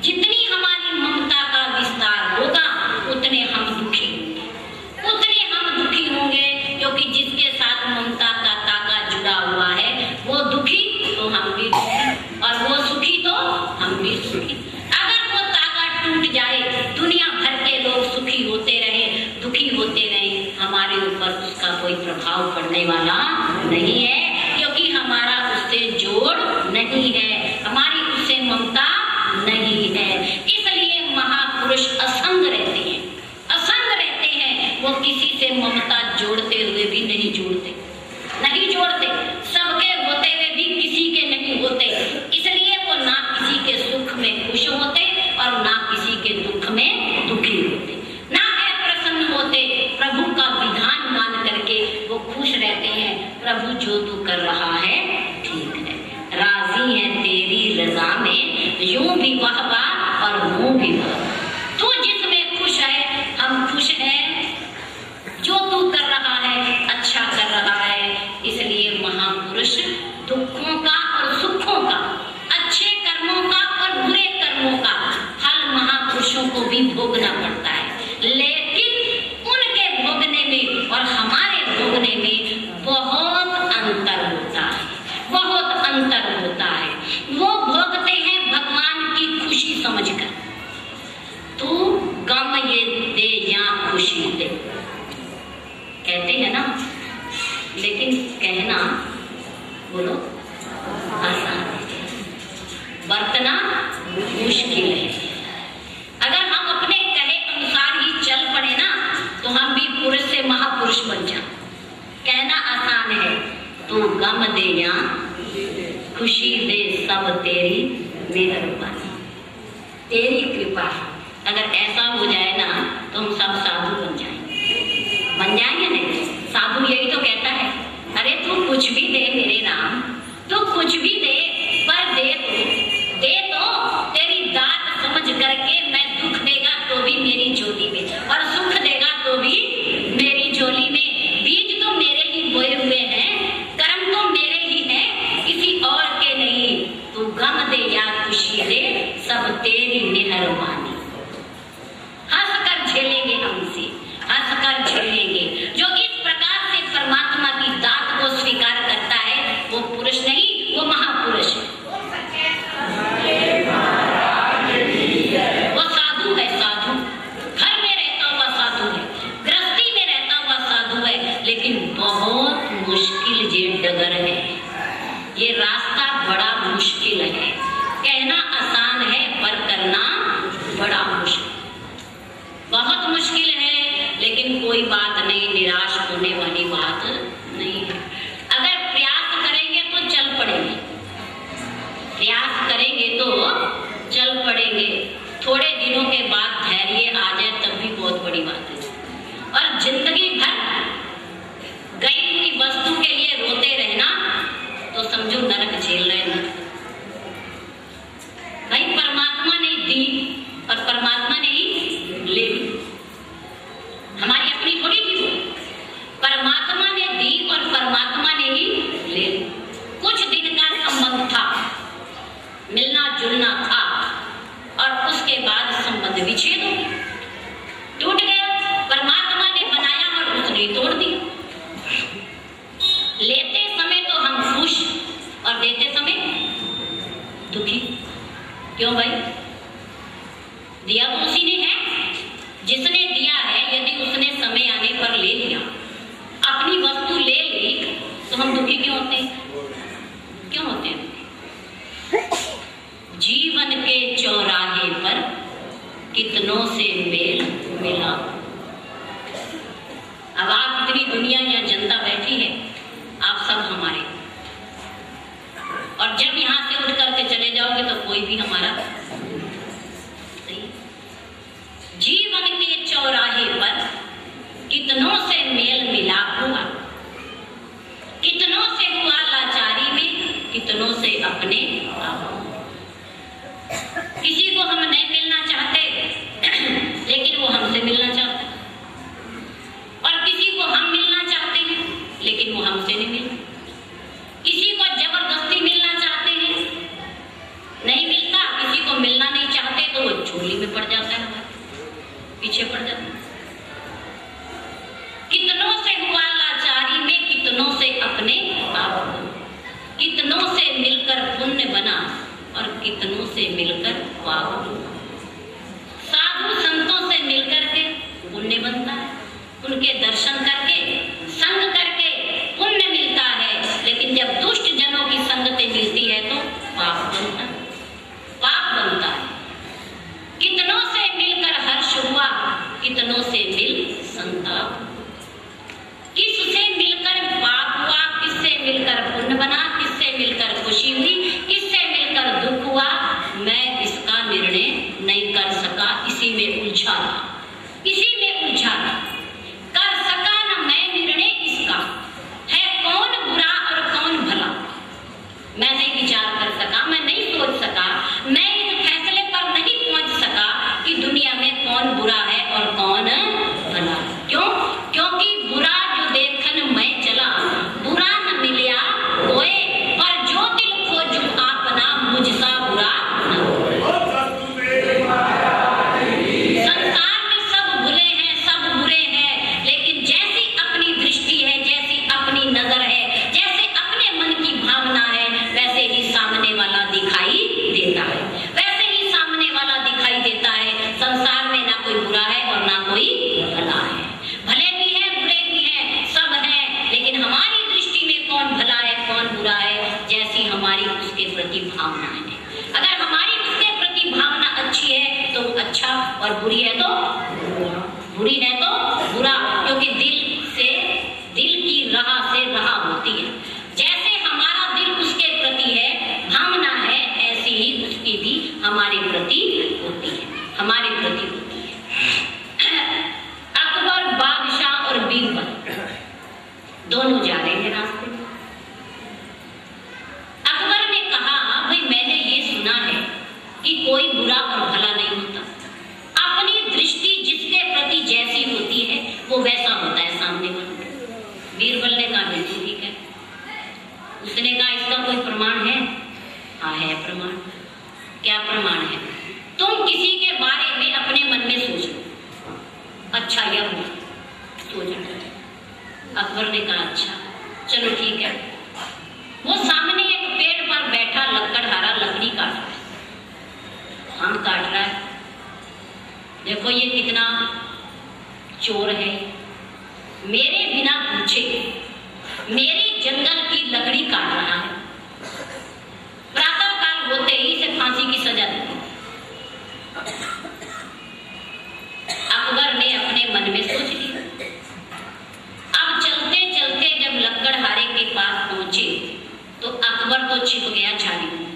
जितनी हमारी ममता का विस्तार होगा, उतने हम दुखी होंगे, उतने हम दुखी होंगे। क्योंकि जिसके साथ ममता का तागा जुड़ा हुआ है वो दुखी तो हम भी दुखी, और वो सुखी तो हम भी सुखी। अगर वो तागा टूट जाए, दुनिया भर के लोग सुखी होते रहे, दुखी होते रहे, हमारे ऊपर उसका कोई प्रभाव पड़ने वाला नहीं है, क्योंकि हमारा उससे जोड़ नहीं है, हमारी उससे ममता नहीं है। इसलिए महापुरुष असंग रहते हैं, असंग रहते हैं। वो किसी से ममता जोड़ते हुए भी नहीं जोड़ते, नहीं जोड़ते, सबके होते हुए भी किसी के नहीं होते। इसलिए वो ना किसी के सुख में खुश होते और ना किसी के दुख में दुखी होते, ना है प्रसन्न होते। प्रभु का विधान मान करके वो खुश रहते हैं। प्रभु जो तू कर रहा है ठीक है, राजी है तेरी रजा में, यूं भी वाहवा और यूं भी वाह। तू जिसमें खुश है हम खुश हैं, जो तू कर रहा है अच्छा कर रहा है। इसलिए महापुरुष दुखों का और सुखों का, अच्छे कर्मों का और बुरे कर्मों का फल महापुरुषों को भी भोगना पड़ता है। लेकिन उनके भोगने में और हमारे भोगने में बहुत अंतर होता है, बहुत अंतर होता है। वो भोगते हैं भगवान की खुशी समझकर, तू गम ये दे या खुशी दे, कहते हैं ना, लेकिन कहना बोलो आसान है, बरतना मुश्किल है। अगर हम अपने कहे अनुसार ही चल पड़े ना, तो हम भी पुरुष से महापुरुष बन जाए। कहना आसान है, तू गम दे या खुशी दे, सब तेरी मेहरबानी, तेरी कृपा। अगर ऐसा हो जाए ना तो हम सब साधु बन जाएंगे, बन जाएंगे नहीं? साधु यही तो कहता है, अरे तू कुछ भी दे मेरे राम, तू कुछ भी दे, पर दे तो तेरी दात समझ करके। मैं दुख देगा तो भी मेरी झोली में, और सुख देगा तो भी मेरी झोली में। बीज तो मेरे ही बोए हुए हैं, कर्म तो मेरे ही हैं, किसी और के नहीं। तू गम दे या खुशी दे, सब तेरी मेहरबानी। हंस कर झेलेंगे, हमसे हंस कर झेलेंगे। जो इस प्रकार से परमात्मा की दात को स्वीकार करता है वो पुरुष नहीं, वो महापुरुष है, वो साधु है। साधु घर में रहता हुआ साधु है, गृहस्थी में रहता हुआ साधु है। लेकिन बहुत मुश्किल ये डगर है, ये रास्ता बड़ा मुश्किल है। कहना आसान है पर करना बड़ा मुश्किल, बहुत मुश्किल है। लेकिन कोई बात नहीं, निराश होने वाली बात नहीं है। अगर प्रयास करेंगे तो चल पड़ेंगे, प्रयास करेंगे तो चल पड़ेंगे। थोड़े दिनों के बाद धैर्य आ जाए तब भी बहुत बड़ी बात है। और जिंदगी भर गई हुई वस्तु के लिए रोते रहना तो समझो नरक झेल रहे हैं। भाई परमात्मा ने दी और परमात्मा ने ही ले ली, हमारी अपनी थोड़ी दी, परमात्मा ने दी और परमात्मा ने ही ले ली। कुछ दिन का संबंध था, मिलना जुलना था, और उसके बाद संबंध विच्छेद हो गया, टूट गया। परमात्मा ने बनाया और उसने तोड़ दिया। लेते समय तो हम खुश और देते समय दुखी। क्यों भाई? दिया तो उसी ने है, जिसने दिया है। यदि उसने समय आने पर ले लिया, अपनी वस्तु ले ली, तो हम दुखी क्यों होते हैं? क्यों होते हैं? जीवन के चौराहे पर कितनों से मेल मिला। अब आप इतनी दुनिया या जनता बैठी है, आप सब हमारे, और जब यहां से उठ करके चले जाओगे तो कोई भी हमारा नहीं। जीवन के चौराहे पर कितनों से मेल मिलाप हुआ, कितनों से हुआ लाचारी में, कितनों से अपने आप। किसी को हम नहीं मिलना चाहते लेकिन वो हमसे मिलना चाहते, और किसी को हम मिलना चाहते और बुरी है तो बुरा, क्योंकि दिल की राह से राह होती है। जैसे हमारा दिल उसके प्रति है, भावना है, ऐसी ही उसकी भी हमारे प्रति होती है। अकबर, बादशाह और बीरबल दोनों जा रहे हैं रास्ते में। अकबर ने कहा, भाई मैंने ये सुना है कि कोई बुरा और भला नहीं होता, अपनी दृष्टि जिसके प्रति जैसी होती है वो वैसा होता है सामने वाला। बीरबल ने कहा बिल्कुल ठीक है। उसने कहा इसका कोई प्रमाण है? हाँ है प्रमाण। क्या प्रमाण है? तुम किसी के बारे में अपने मन में सोच लो, अच्छा या बुरा सोच। अकबर ने कहा अच्छा चलो ठीक है। वो सामने एक पेड़ पर बैठा लकड़हारा लकड़ी काट रहा है, आम काट रहा है। देखो ये कितना चोर है, मेरे बिना पूछे मेरे जंगल की लकड़ी काट रहा है। प्रातः काल होते ही इसे फांसी की सजा दी। अकबर ने अपने मन में सोच लिया। अब चलते चलते जब लकड़हारे के पास पहुंचे तो अकबर तो छिप गया झाड़ी में,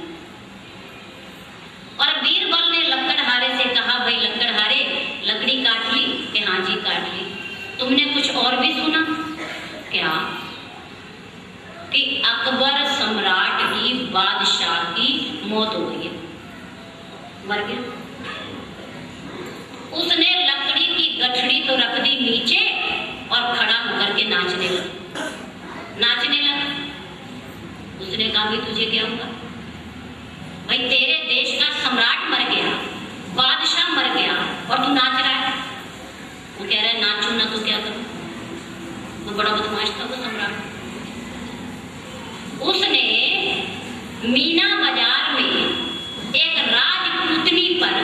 और बीरबल ने लकड़हारे से कहा, भाई लकड़हारे लकड़ी काट ली? कि हाँ जी काट ली। तुमने कुछ और भी सुना? क्या? कि अकबर सम्राट की बादशाह की मौत हो गई, मर गया। उसने लकड़ी की गठड़ी तो रख दी नीचे और खड़ा होकर के नाचने लगा। उसने कहा भी तुझे क्या हुआ? भाई तेरे देश का सम्राट मर गया, बादशाह मर गया और तू नाच रहा है। वो कह रहा है नाचू ना तो क्या करूं। वो बड़ा बदमाश था वो सम्राट। उसने मीना बाजार में एक राजपूतनी पर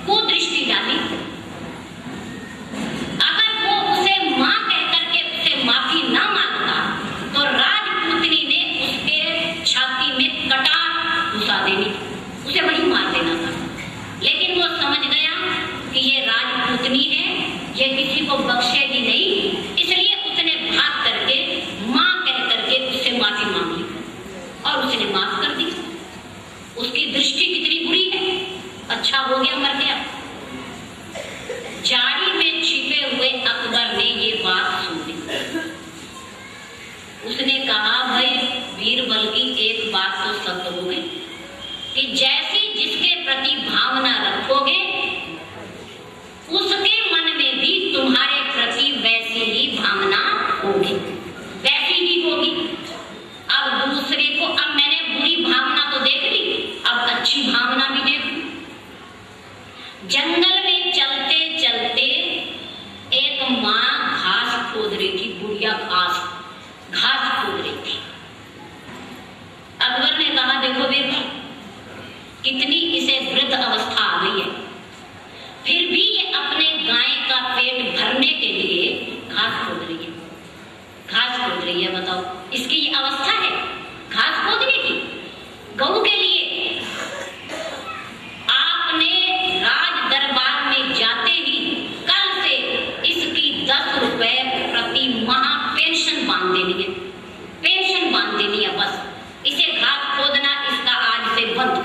कुदृष्टि डाली। अगर वो उसे मां कहकर के उसे माफी ना मांगता तो राजपूतनी ने उसके छाती में कटार घुसा देनी, उसे वही मार देना था। लेकिन वो समझ गया कि ये राजपूतनी है, ये किसी को बख्शेगी नहीं, इसलिए उसने भाग करके मां कह करके उससे माफी मांग ली और उसने माफ कर दी। उसकी दृष्टि कितनी बुरी है, अच्छा हो गया मर गया। झाड़ी में छिपे हुए अकबर ने ये बात सुन ली। उसने कहा, भाई बीरबल की एक बात तो सत्य हो गई कि जैसी जिसके प्रति भावना रखोगे उसके मन में भी तुम्हारे प्रति वैसी ही भावना होगी, वैसी ही होगी। अब दूसरे को, अब मैंने बुरी भावना तो देख ली, अब अच्छी भावना भी देखो। जंगल में चलते चलते एक माँ घास खोद रही थी, बुढ़िया घास खोद रही थी। अकबर ने कहा, देखो बेटा कितनी इसे वृद्ध अवस्था आ गई है, फिर भी ये अपने गाय का पेट भरने के लिए घास खोद रही है। बताओ इसकी ये अवस्था है घास खोदने की, गऊ के लिए। आपने राज दरबार में जाते ही कल से इसकी 10 रुपए प्रति माह पेंशन बांध देनी है। बस इसे घास खोदना इसका आज से बंद।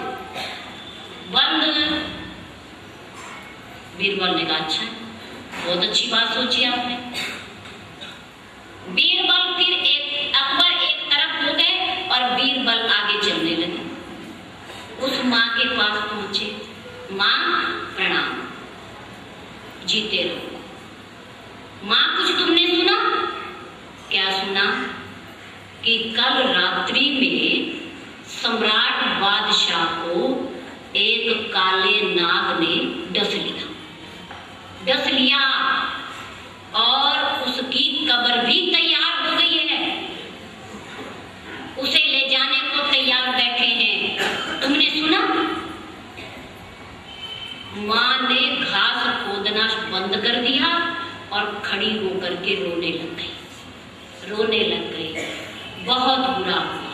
बीरबल ने कहा अच्छा, बहुत अच्छी बात सोची आपने। बीरबल फिर अकबर एक तरफ हो गए और बीरबल आगे चलने लगे। उस माँ के पास पहुंचे। माँ प्रणाम, जीते रहो। माँ कुछ तुमने सुना? क्या सुना? कि कल रात्रि में सम्राट बादशाह को एक काले नाग ने डस लिया और उसकी कब्र भी तैयार हो गई है, उसे ले जाने को तैयार बैठे हैं। तुमने सुना? मां ने घास खोदना बंद कर दिया और खड़ी होकर के रोने लग गई। बहुत बुरा हुआ।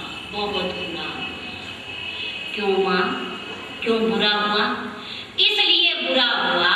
क्यों मां, क्यों बुरा हुआ? इसलिए बुरा हुआ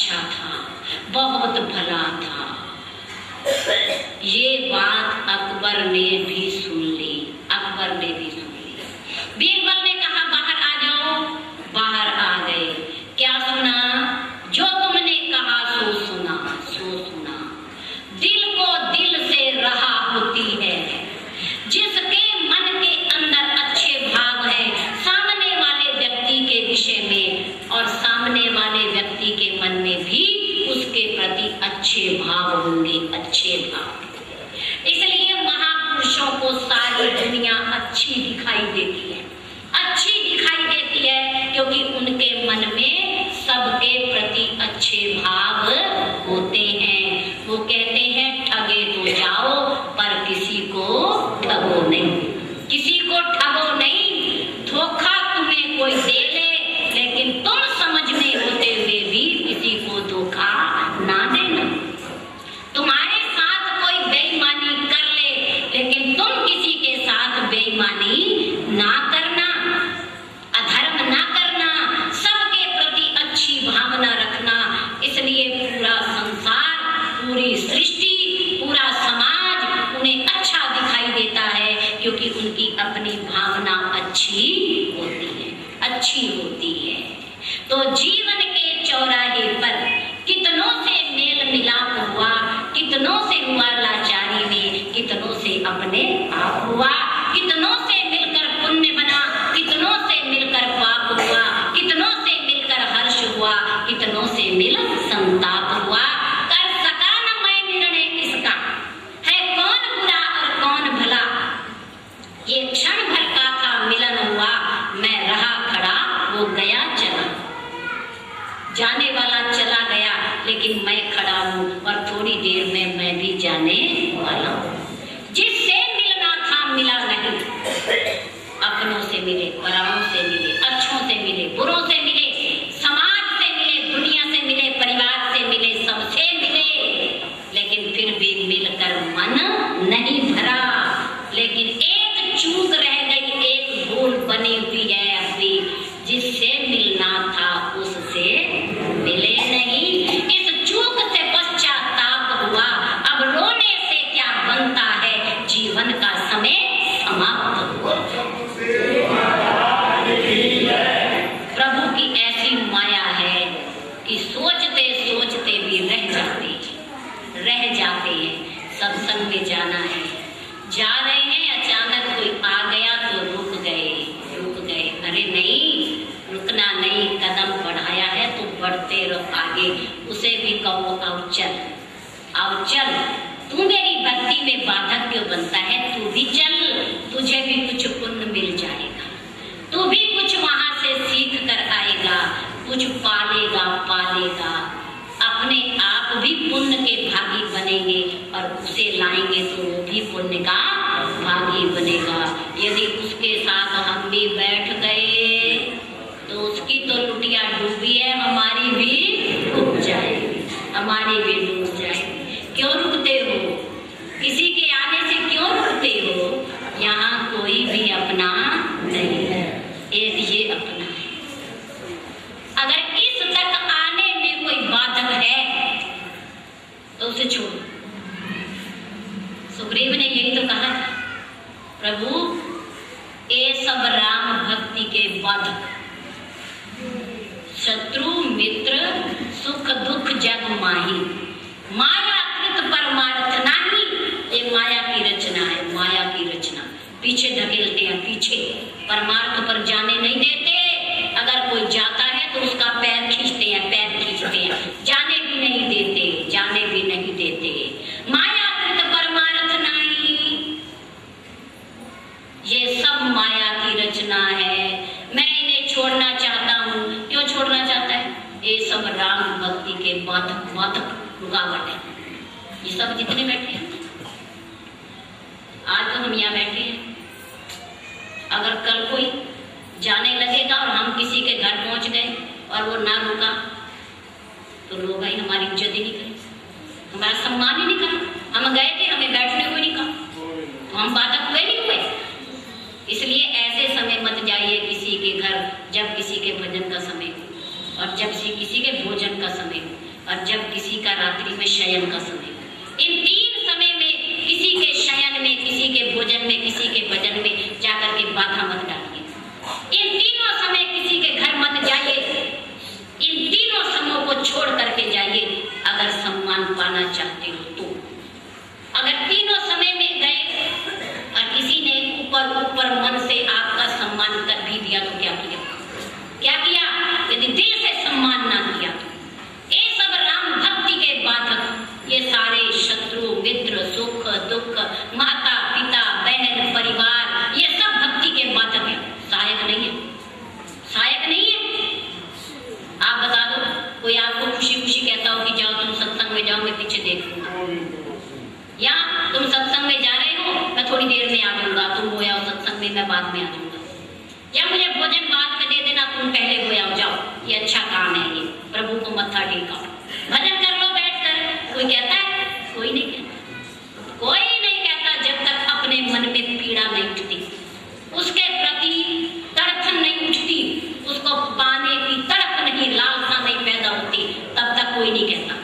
अच्छा था, बहुत भला था। ये बात अकबर ने भी सुन ली, अकबर ने भी सुन ली। बीरबल ने कहा बाहर आ जाओ, बाहर आ गए। क्या सुना? जो तुमने कहा सो सुना, सो सुना। दिल को दिल से रहा होती है, जिसके मन के अंदर अच्छे भाव है सामने वाले व्यक्ति के विषय में, और सामने वाले व्यक्ति के मन में भी उसके प्रति अच्छे भाव होंगे, अच्छे भाव। इसलिए महापुरुषों को सारी दुनिया अच्छी दिखाई देती है, अच्छी दिखाई देती है, क्योंकि उनके मन में सबके प्रति अच्छे भाव होते हैं। वो कहते हैं ठगे तो जाओ पर किसी को ठगो नहीं, किसी को ठगो नहीं। धोखा तुम्हें कोई दे ले, लेकिन तुम समझ में होते हुए भी किसी को धोखा ना देना। तुम्हारे साथ कोई बेईमानी कर ले, लेकिन तुम किसी के साथ बेईमानी ना करना, अधर्म ना करना, सबके प्रति अच्छी भावना रखना। इसलिए पूरा संसार, पूरी सृष्टि, पूरा समाज उन्हें अच्छा दिखाई देता है, क्योंकि उनकी अपनी भावना अच्छी होती है, अच्छी होती है। तो जीवन के चौराहे पर कितनों से मेल मिलाप हुआ, कितनों से हुआ लाचारी में, कितनों से अपने आप हुआ, कितनों से मिलकर पुण्य बना, कितनों से मिलकर पाप हुआ, कितनों से मिलकर हर्ष हुआ, कितनों से मिल संताप हुआ। कर सका न मैं निर्णय इसका, है कौन बुरा और कौन भला। ये क्षण भर का था मिलन हुआ, मैं रहा खड़ा वो गया चला। जाने वाला चला गया, लेकिन मैं खड़ा हूँ और थोड़ी देर में मैं भी जाने वाला हूँ। जिससे मिलना था मिला नहीं, अपनों से मिले, पराओं से मिले, अच्छों से मिले, बुरों से मिले, समाज से मिले, दुनिया से मिले, परिवार से मिले, सबसे मिले, लेकिन फिर भी मिलकर मन नहीं भरा। लेकिन एक चूक रह गई, एक भूल बनी हुई है अभी, जिससे मिलना था उससे मिले नहीं। इस चूक से पश्चाताप हुआ, अब रोने से क्या बनता है, जीवन का समय समाप्त हुआ। प्रभु की ऐसी माया है कि सोचते सोचते भी रह जाते हैं। सत्संग में जाना है, जा रहे हैं, अचानक कोई आ गया तो रुक गए। अरे नहीं, रुकना नहीं, कदम बढ़ाया है तो बढ़ते रहो आगे। उसे भी कहो आओ चल, तू मेरी भक्ति में बाधक क्यों बनता है, तू भी चल, तुझे भी कुछ पुण्य मिल जाएगा, तू भी कुछ वहां से सीख कर आएगा, कुछ पालेगा, अपने आप भी पुण्य के भागी बनेंगे, और उसे लाएंगे तो वो भी पुण्य का भागी बनेगा। यदि उसके साथ हम भी बैठ गए तो उसकी तो लुटिया डूबी है, हमारी भी डूब जाएगी, हमारी भी डूब जाएगी। क्यों रुकते हो, किसी के आने से क्यों रुकते हो? यहाँ कोई भी अपना नहीं है, एक ये अपना है। अगर इस तक आने में कोई बाधक है तो उसे छोड़ो। सुग्रीव ने यही तो कहा, प्रभु ये सब राम भक्ति के बाधक, शत्रु मित्र सुख दुख जग माही, माया कृत परमार्थ नाही। ये माया की रचना है, माया की रचना। पीछे धकेलते हैं, पीछे परमार्थ पर जाने नहीं देते। अगर कोई जाता है तो उसका पैर खींचते हैं, जाने भी नहीं देते। माया कृत परमार्थ नाही, ये सब माया की रचना है। मैं इन्हें छोड़ना चाहता हूँ। क्यों छोड़ना चाहता है? ये सब राम भक्ति के बाधक रुकावट है। ये सब जितने बैठे हैं, आज तो हम यहाँ बैठे हैं, अगर कल कोई जाने लगेगा और हम किसी के घर पहुंच गए और वो ना रुका तो लोग भाई हमारी इज्जत ही नहीं करें, हमारा सम्मान ही नहीं करा। हम गए थे, हमें बैठने को नहीं कहा, तो हम बाधक हुए नहीं हुए। इसलिए ऐसे समय मत जाइए किसी के घर जब किसी के भजन का समय हो, और जब किसी के भोजन का समय हो। और जब किसी का रात्रि में शयन का समय। इन 3 समय में किसी के शयन में, किसी के भोजन में, किसी के भजन में जाकर के बाधा मत डालिए। इन तीनों समय किसी के घर मत जाइए। इन तीनों समयों को छोड़ करके जाइए अगर सम्मान पाना चाहते हो तो। अगर तीनों समय में गए और किसी ने ऊपर मन से आपका सम्मान कर भी दिया तो क्या किया? क्या किया? यदि दिल से सम्मान ना किया तो ये सब राम भक्ति के बाधक, ये सारे शत्रु मित्र, सुख दुख, माता पिता बहन परिवार, ये सब भक्ति के बाधक है। सहायक नहीं है, सहायक नहीं है। आप बता दो, कोई आपको खुशी खुशी कहता हो कि जाओ तुम सत्संग में जाओ, मैं पीछे देख लूंगा, या तुम सत्संग में जा रहे हो मैं थोड़ी देर में आ जाऊंगा, तुम हो आओ सत्संग में, मैं बाद में आ जाऊंगा, या मुझे भोजन बाद में दे देना, तुम पहले हो आओ, जाओ, ये अच्छा काम है, ये प्रभु को मत्था टेका, भजन कर लो बैठकर। कोई कहता है? कोई नहीं कहता, कोई नहीं कहता। जब तक अपने मन में पीड़ा नहीं उठती, उसके प्रति तड़फन नहीं उठती, उसको पाने की तड़प नहीं, लालसा नहीं पैदा होती, तब तक कोई नहीं कहता।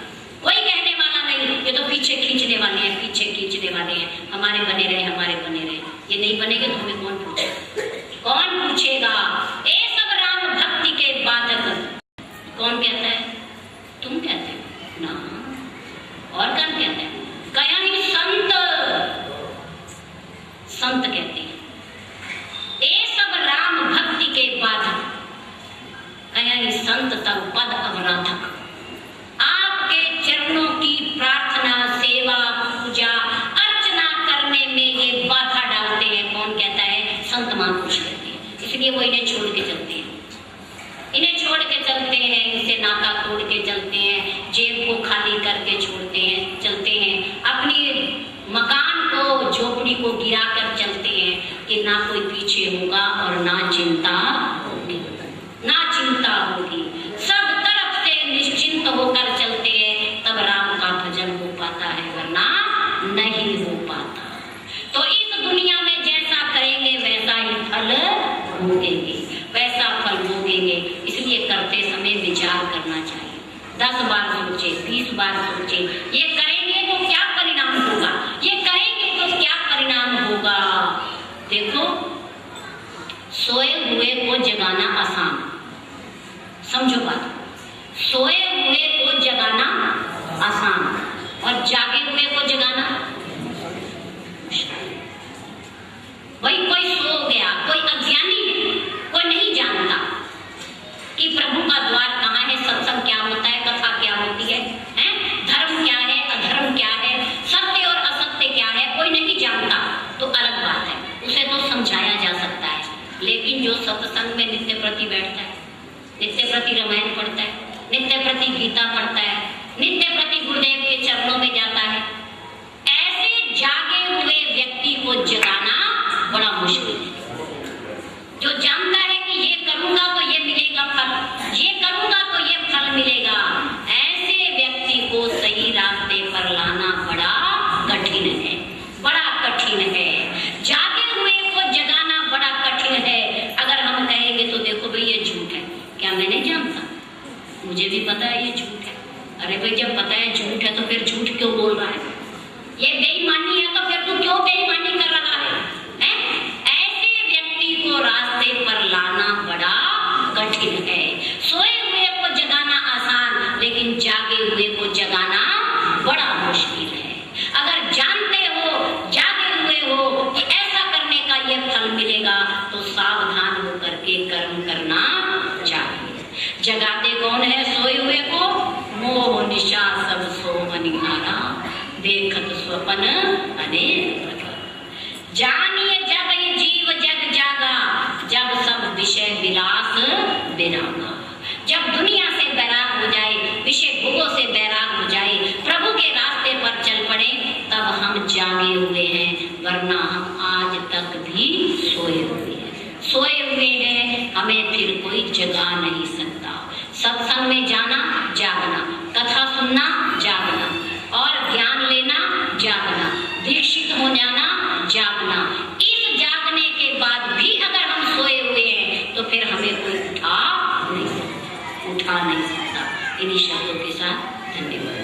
कोई कहने वाला नहीं, ये तो पीछे खींचने वाले हैं, पीछे खींचने वाले हैं, हमारे बने रहे, हमारे बने रहे। ये नहीं बनेगे तो हमें कौन पूछेगा? कौन पूछेगा? ये सब राम भक्ति के बाधक। कौन कहता है? तुम कहते हो ना, और कौन कहते हैं? कया नहीं, संत कहते हैं। ये सब राम भक्ति के बाधक, कया नहीं संत तब पद अवराधक। आपके चरणों की प्रार्थना, सेवा, पूजा, अर्चना करने में ये बाधा डालते हैं। कौन कहता है? संत महापुरुष कहते हैं। इसलिए वो इन्हें छोड़ के चलते हैं, इन्हें छोड़ के चलते हैं, इनसे नाता तोड़ के चलते हैं, जेब को खाली करके छोड़ते हैं, चलते हैं, अपनी मकान को, झोपड़ी को गिरा कर चलते हैं कि ना कोई पीछे होगा और ना चिंता होगी, ना चिंता होगी। सब तरफ से निश्चिंत होकर चलते हैं, तब राम का भजन हो पाता है, वरना नहीं हो पाता। तो इस दुनिया में जैसा करेंगे वैसा ही फल भोगेंगे, वैसा फल भोगेंगे। इसलिए करते समय विचार करना चाहिए। 10 बार सोचे, 20 बार सोचे, ये करेंगे तो क्या परिणाम होगा, ये करेंगे तो क्या परिणाम होगा। देखो, सोए हुए को जगाना आसान, समझो बात, सोए हुए को जगाना आसान और जागे हुए को जगाना मुश्किल। वही कोई सो गया, कोई अज्ञानी है, कोई नहीं जानता कि प्रभु का द्वार कहाँ है, सत्संग क्या होता है, कथा क्या होती है, धर्म क्या है, अधर्म क्या है, सत्य और असत्य क्या है, कोई नहीं जानता तो अलग बात है, उसे तो समझाया जा सकता है। लेकिन जो सत्संग में नित्य प्रति बैठता है, नित्य प्रति रामायण पढ़ता है, नित्य प्रति गीता पढ़ता है, नित्य प्रति गुरुदेव के चरणों में जाता है, ऐसे जागे हुए व्यक्ति को जगाना बड़ा मुश्किल है। जो जानता है कि ये करूंगा तो ये मिलेगा फल, ये करूंगा तो ये फल मिलेगा, ऐसे व्यक्ति को सही रास्ते पर लाना बड़ा कठिन है, बड़ा कठिन है। जागे हुए को जगाना बड़ा कठिन है। अगर हम कहेंगे तो देखो भाई ये झूठ है, क्या मैं नहीं जानता, मुझे भी पता है ये झूठ है। अरे भाई जब पता है झूठ है तो फिर झूठ क्यों बोल रहा है? ये बेईमानी है तो फिर तू क्यों बेईमानी कर रहा है? ऐसे व्यक्ति को रास्ते पर लाना बड़ा कठिन है। सोए हुए को जगाना आसान, लेकिन जागे हुए को जगाना बड़ा मुश्किल है। अगर जानते हो, जागे हुए हो कि ऐसा करने का ये फल मिलेगा तो सावधान होकर के कर्म करना चाहिए। जगाते कौन है सोए हुए को? मोह निशा सब सोमनिहारा, देखत स्वपन अनेक प्रकार। जानिए जब ये जीव जग जागा, जब सब विषय विलास विरागा। जब दुनिया से बैराग हो जाए, विषय भोगों से बैराग हो जाए, प्रभु के रास्ते पर चल पड़े, तब हम जागे हुए हैं, वरना हम आज तक भी सोए हुए हैं। सोए हुए हैं, हमें फिर कोई जगा नहीं सकता। सत्संग में जाना जागना, कथा सुनना जागना, और ज्ञान लेना जागना, दीक्षित हो जाना जागना। इस जागने के बाद भी अगर हम सोए हुए हैं तो फिर हमें कोई उठा नहीं सकता। इन्हीं इन्हीं शब्दों के साथ धन्यवाद।